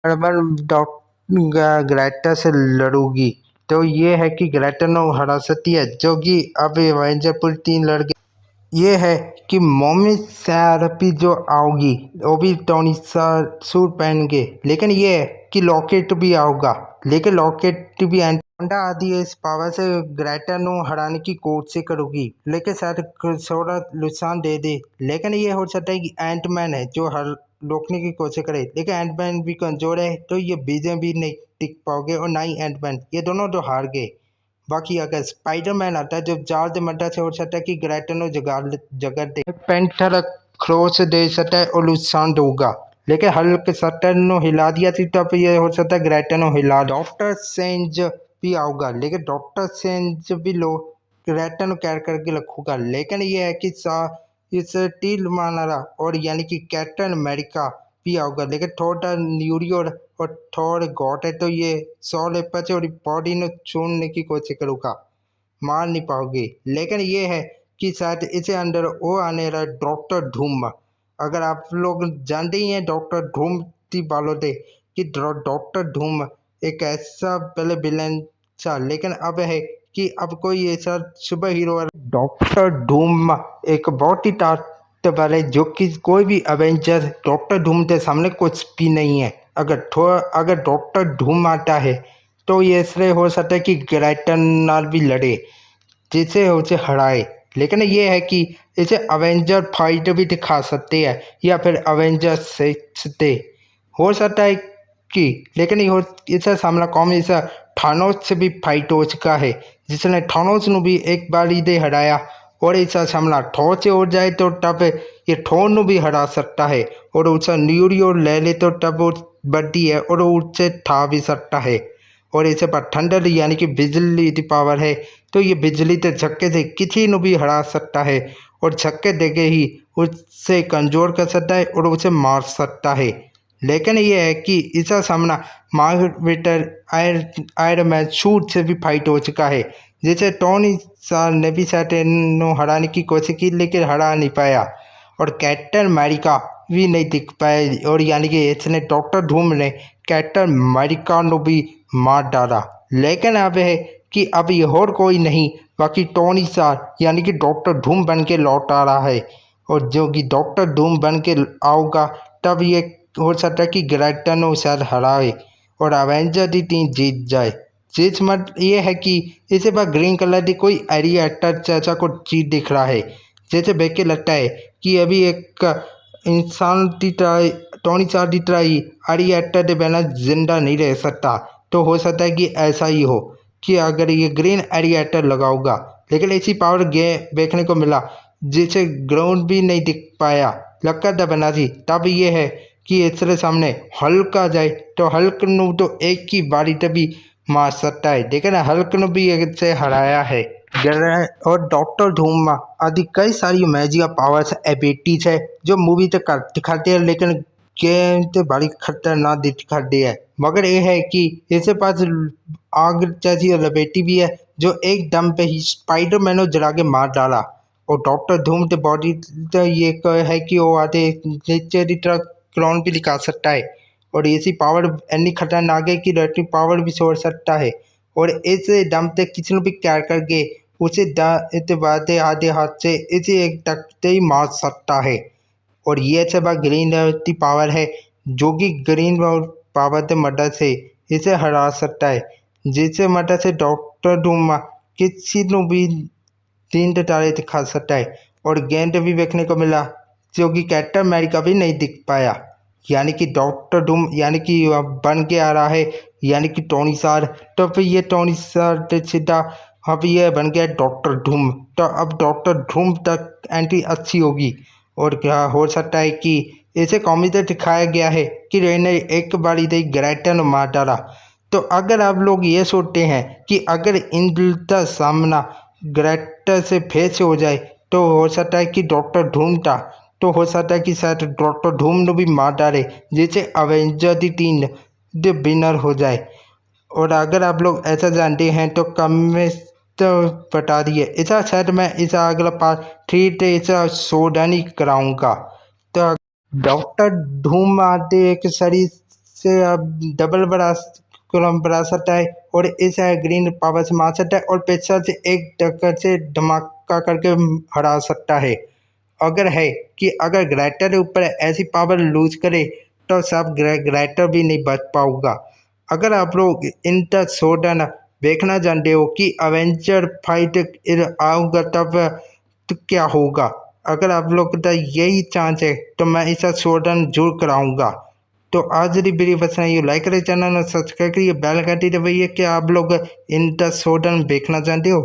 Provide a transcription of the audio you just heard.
अगर ग्रेटा से लड़ूगी तो ये है कि ग्रेटा नो हरा सकती है, जो कि अब एवेंजर पूरी 3 लड़ गई। ये है कि मॉमी थेरेपी जो आओगी वो भी टोनी सा सूट पहन के, लेकिन ये है कि लॉकेट भी आओगा, लेकिन लॉकेट भी वांडा आदि इस पावर से ग्रेटा नो हराने की कोशिश करोगी, लेकिन शायद थोड़ा नुकसान दे दे। लेकिन ये हो सकता है कि एंटमैन है जो हर रोकने की कोशिश करे, लेकिन एंटमैन भी कमजोर है, तो ये बीजे भी नहीं टिक पाओगे, और ना ही एंटमैन, ये दोनों तो हार गए। बाकी अगर स्पाइडरमैन आता है जो जाल से मरता से हो सकता है कि ग्रेटनो जगह दे पेंटर क्रॉस दे सकता है और नुकसान दूंगा, लेकिन हल्क सटन हिला दिया थी, तब ये हो सकता है ग्रेटनो हिला। डॉक्टर सेंज भी आऊगा, लेकिन डॉक्टर सेंज भी लो ग्रेटनो कैर करके रखूंगा, लेकिन ये है कि इस टील मानरा और यानी कि कैप्टन अमेरिका भी आऊगा, लेकिन थोड़ा न्यूरियो और थोड़ा गॉट है, तो ये 100 लेपर से और बॉडी ने छोड़ने की कोशिश करूँगा, मार नहीं पाओगे। लेकिन ये है कि शायद इसे अंदर वो आने रहा डॉक्टर धूम। अगर आप लोग जानते ही हैं डॉक्टर धूम की बालों कि डॉक्टर धूम एक ऐसा पहले विलन था, लेकिन अब है कि अब कोई ऐसा सुपर हीरो डॉक्टर धूम एक बहुत ही ताकतवर है, जो कि कोई भी अवेंजर डॉक्टर धूम के सामने कुछ भी नहीं है। अगर डॉक्टर धूम आता है तो ये इसलिए हो सकता है कि ग्रेटन नाल भी लड़े, जिसे उसे हराए, लेकिन ये है कि इसे अवेंजर फाइट भी दिखा सकते हैं या फिर अवेंजर से हो सकता है कि, लेकिन ये इसका सामना कौन इसे थानोस से भी फाइट हो चुका है, जिसने थानोस ਨੂੰ भी एक बार ही दे हराया, और इसका सामना थोर से हो जाए तो तब ये थोर ਨੂੰ भी हरा सकता है, और उसका न्यूरियो ले ले तो तब वो बढ़ती है और उससे था भी सकता है। और इसे पर ठंडर यानी कि बिजली की पावर है, तो ये बिजली के झटके से किसी को भी हरा सकता है, और झटके देके ही उससे कमजोर कर सकता है और उसे मार सकता है। लेकिन ये है कि इसका सामना मार्वेटर आयरन मैन शूट से भी फाइट हो चुका है, जिसे टोनी स्टार्क ने भी सैटर्न हराने की कोशिश की, लेकिन हरा नहीं पाया, और कैप्टन अमेरिका भी नहीं दिख पाए, और यानी कि इसने डॉक्टर धूम ने कैप्टन अमेरिका को भी मार डाला। लेकिन अब है कि अब ये और कोई नहीं बाकी टोनी स्टार्क यानी कि डॉक्टर धूम बन के लौट आ रहा है, और जो कि डॉक्टर धूम बन के आओगा तब ये हो सकता है कि ग्रेटन शायद हराए और अवेंजर की टीम जीत जाए। चीज मत ये है कि इसे पर ग्रीन कलर की कोई एरिया एक्टर जैसा कुछ चीज दिख रहा है, जैसे देख के लगता है कि अभी एक इंसान की तरह टोनी स्टार्क की तरह ही एरिया एक्टर के बिना जिंदा नहीं रह सकता, तो हो सकता है कि ऐसा ही हो कि अगर ये ग्रीन एरिया एक्टर लगाऊगा, लेकिन ऐसी पावर देखने को मिला जिसे ग्राउंड भी नहीं दिख पाया, लगता था बना थी। तब ये है कि इसके सामने हल्क आ जाए तो हल्क नु तो एक ही बारी तभी मार सकता है, लेकिन हल्क ने भी इससे हराया है। और डॉक्टर धूम आदि कई सारी मैजिक पावर्स एबिलिटीज है जो मूवी तक दिखाते हैं, लेकिन गेम तो बड़ी खतरनाक दिखाते हैं। मगर ये है कि इसके पास आग जैसी लपेटी भी है, जो एक दम पे ही स्पाइडरमैन को जला के मार डाला, और डॉक्टर धूम के बॉडी तो ये है कि वो आते नीचे की तरह क्राउन भी दिखा सकता है, और ऐसी पावर इतनी खतरनाक है कि रेटिंग पावर भी छोड़ सकता है, और इस दम से किसी ने भी क्या करके उसे बाते आधे हाथ से इसे एक तकते ही मार सकता है। और ये सब ग्रीन की पावर है, जो कि ग्रीन पावर के मदद से इसे हरा सकता है, जिससे मदद से डॉक्टर धूम किसी को भी 3 तारे दिखा सकता है, और गेंद भी देखने को मिला जो कि कैप्टन अमेरिका भी नहीं दिख पाया, यानी कि डॉक्टर धूम यानी कि बन के आ रहा है यानी कि टोनी स्टार्क, तो फिर ये टोनी स्टार्क सीधा अब ये बन गया डॉक्टर धूम, तो अब डॉक्टर धूम तक एंट्री अच्छी होगी। और क्या हो सकता है कि इसे कॉमिक में दिखाया गया है कि रेने एक बारी दे ग्रेटन मार डाला, तो अगर आप लोग ये सोचते हैं कि अगर इनका सामना ग्रेटर से फेस हो जाए तो हो सकता है कि डॉक्टर धूम था, तो हो सकता है कि शायद डॉक्टर धूम ने भी मार डाले, जिससे अवेंजर की टीम विनर हो जाए। और अगर आप लोग ऐसा जानते हैं तो कम में तो बता दिए, ऐसा शायद मैं इसा अगला पार्ट 3 टे ऐसा शोडन ही कराऊंगा। तो डॉक्टर धूम आते एक सारी से डबल बना सकता है और इस ग्रीन पावर से मार सकता है और पिक्चर से एक टक्कर से धमाका करके हरा सकता है। अगर है कि अगर ग्रेटर ऊपर ऐसी पावर लूज करे तो सब ग्रेटर भी नहीं बच पाऊगा। अगर आप लोग इंटर सोडन देखना जानते हो कि अवेंजर फाइट आऊँगा तब तो क्या होगा, अगर आप लोग का यही चांस है तो मैं इस सोडन जरूर कराऊंगा। तो आज की वीडियो पसंद आई लाइक करें, चैनल और सब्सक्राइब करिए, बेल घंटी दबाइए। कि आप लोग इंटर सोडन देखना चाहते हो।